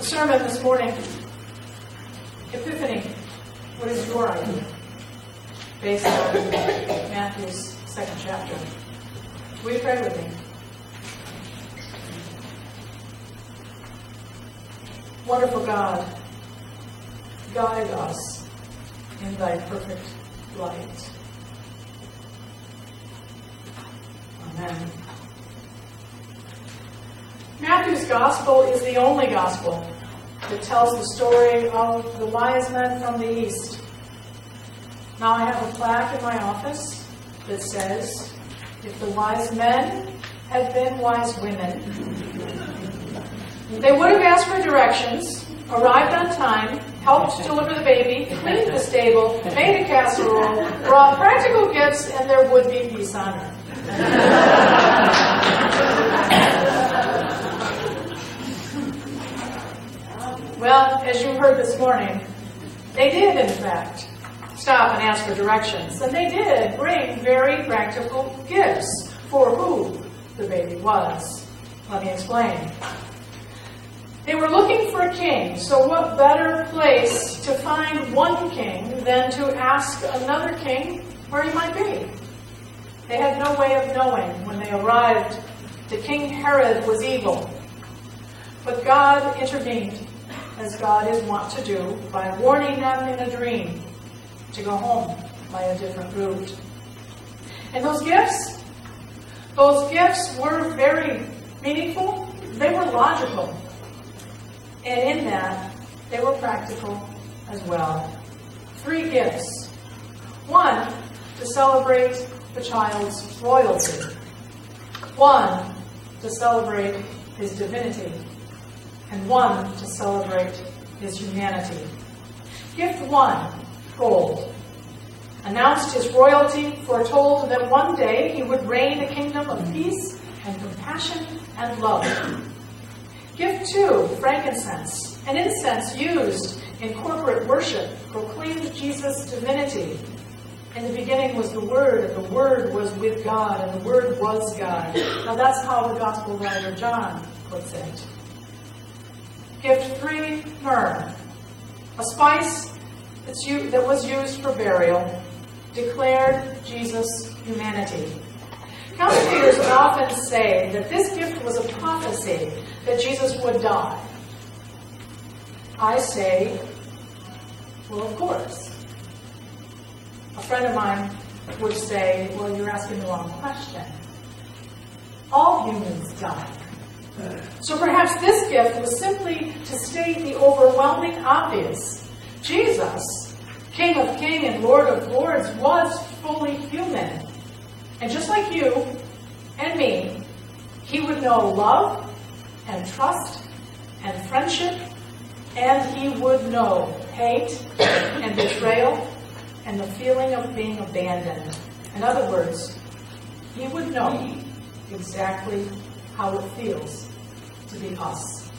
sermon this morning, Epiphany. What is your idea? Based on Matthew's 2nd chapter. Will you pray with me? Wonderful God, guide us in thy perfect light. Amen. Matthew's gospel is the only gospel that tells the story of the wise men from the East. Now I have a plaque in my office that says, if the wise men had been wise women, they would have asked for directions, arrived on time, helped deliver the baby, cleaned the stable, made a casserole, brought practical gifts, and there would be peace on earth. Well, as you heard this morning, they did, in fact, stop and ask for directions. And they did bring very practical gifts for who the baby was. Let me explain. They were looking for a king, so what better place to find one king than to ask another king where he might be? They had no way of knowing when they arrived that King Herod was evil. But God intervened, as God is wont to do, by warning them in a dream to go home by a different route. And those gifts were very meaningful. They were logical. And in that, they were practical as well. 3 gifts. 1, to celebrate the child's royalty. 1, to celebrate his divinity. And 1, to celebrate his humanity. Gift 1, gold, announced his royalty, foretold that one day he would reign a kingdom of peace and compassion and love. Gift 2, frankincense, an incense used in corporate worship, proclaimed Jesus' divinity. In the beginning was the Word, and the Word was with God, and the Word was God. Now that's how the Gospel writer John puts it. Gift 3, myrrh, a spice that was used for burial, declared Jesus' humanity. Commentators often say that this gift was a prophecy that Jesus would die. I say, well, of course. A friend of mine would say, well, you're asking the wrong question. All humans die. So perhaps this gift was simply to state the overwhelming obvious. Jesus, King of Kings and Lord of Lords, was fully human. And just like you and me, he would know love and trust and friendship, and he would know hate and betrayal and the feeling of being abandoned. In other words, he would know exactly how it feels to be us.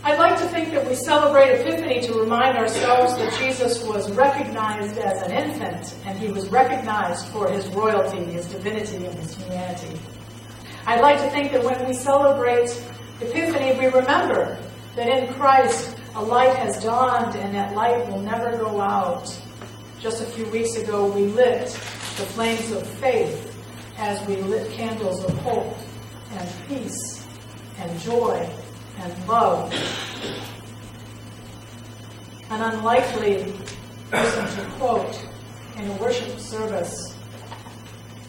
I'd like to think that we celebrate Epiphany to remind ourselves that Jesus was recognized as an infant, and he was recognized for his royalty, his divinity, and his humanity. I'd like to think that when we celebrate Epiphany, we remember that in Christ a light has dawned, and that light will never go out. Just a few weeks ago, we lit the flames of faith as we lit candles of hope and peace and joy and love. An unlikely person to quote in a worship service,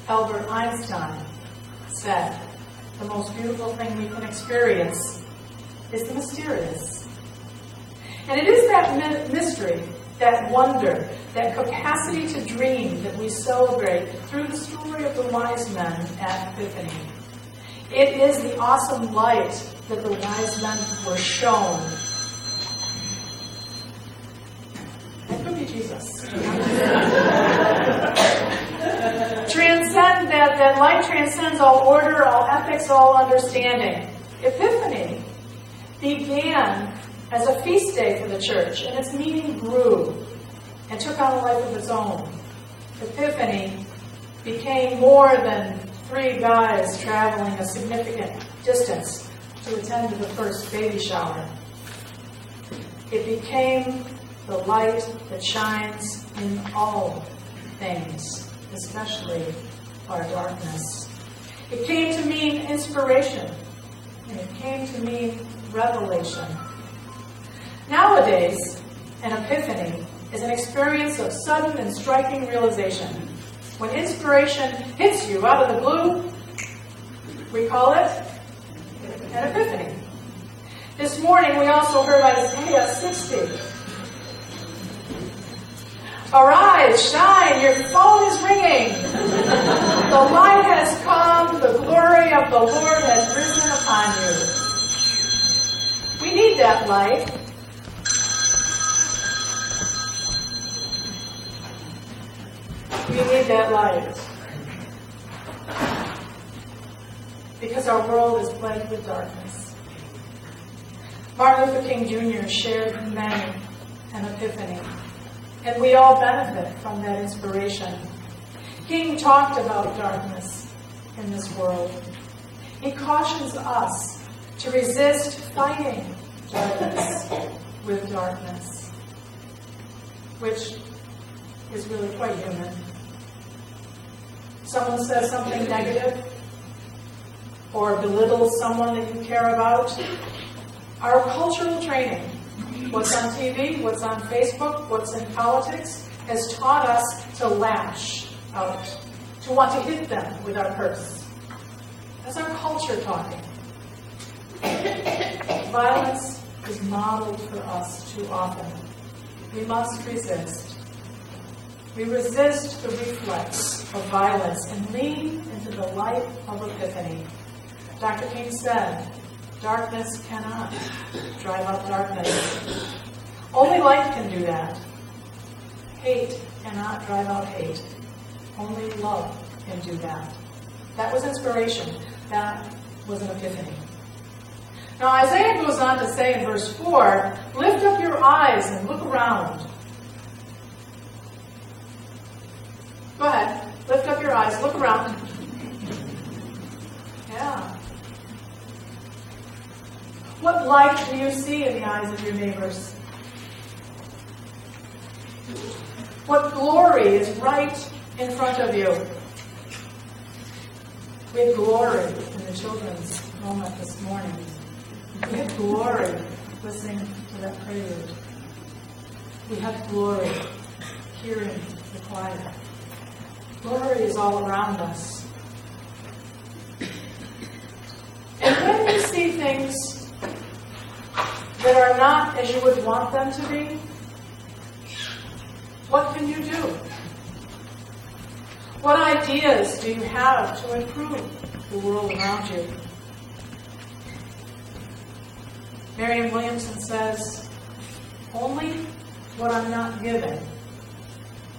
Albert Einstein said, the most beautiful thing we can experience is the mysterious. And it is that mystery, that wonder, that capacity to dream that we celebrate through the story of the wise men at Epiphany. It is the awesome light that the wise men were shown. It could be Jesus. That light transcends all order, all ethics, all understanding. Epiphany began as a feast day for the church, and its meaning grew and took on a life of its own. Epiphany became more than 3 guys traveling a significant distance to attend the first baby shower. It became the light that shines in all things, especially our darkness. It came to mean inspiration, and it came to mean revelation. Nowadays, an epiphany is an experience of sudden and striking realization. When inspiration hits you out of the blue, we call it an epiphany. This morning we also heard Isaiah 60. Arise, shine, your phone is ringing. The light has come, the glory of the Lord has risen upon you. We need that light. We need that light. Because our world is plagued with darkness. Martin Luther King Jr. shared many an epiphany, and we all benefit from that inspiration. King talked about darkness in this world. He cautions us to resist fighting darkness with darkness, which is really quite human. Someone says something negative or belittles someone that you care about. Our cultural training, what's on TV, what's on Facebook, what's in politics, has taught us to lash out, to want to hit them with our purse. That's our culture talking. Violence is modeled for us too often. We must resist. We resist the reflex of violence and lean into the light of epiphany. Dr. King said, darkness cannot drive out darkness. Only light can do that. Hate cannot drive out hate. Only love can do that. That was inspiration. That was an epiphany. Now Isaiah goes on to say in verse 4, lift up your eyes and look around. Go ahead. Lift up your eyes. Look around. Yeah. What light do you see in the eyes of your neighbors? What glory is right in front of you? We had glory in the children's moment this morning. We had glory listening to that prelude. We have glory hearing the choir. Glory is all around us. And when you see things that are not as you would want them to be, what can you do? What ideas do you have to improve the world around you? Marianne Williamson says, only what I'm not given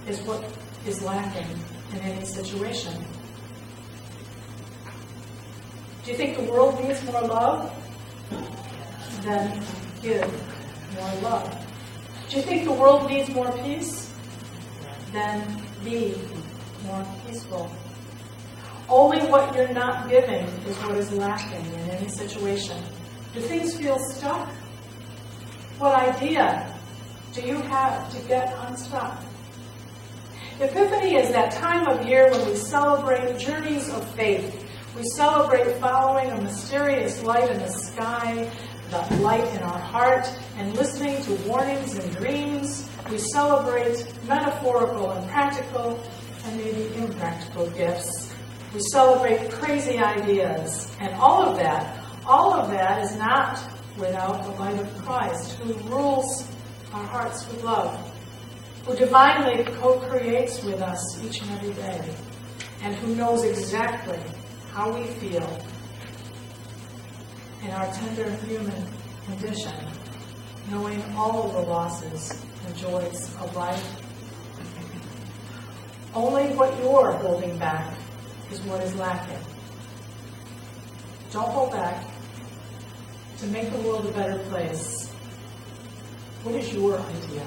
is what is lacking in any situation. Do you think the world needs more love? Then give more love. Do you think the world needs more peace? Then be more peaceful. Only what you're not giving is what is lacking in any situation. Do things feel stuck? What idea do you have to get unstuck? Epiphany is that time of year when we celebrate journeys of faith. We celebrate following a mysterious light in the sky, the light in our heart, and listening to warnings and dreams. We celebrate metaphorical and practical and maybe impractical gifts. We celebrate crazy ideas. And all of that is not without the light of Christ, who rules our hearts with love, who divinely co-creates with us each and every day, and who knows exactly how we feel in our tender human condition, knowing all the losses and joys of life. Only what you're holding back is what is lacking. Don't hold back. To make the world a better place, what is your idea?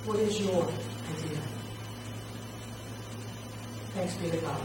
What is your idea? Thanks be to God.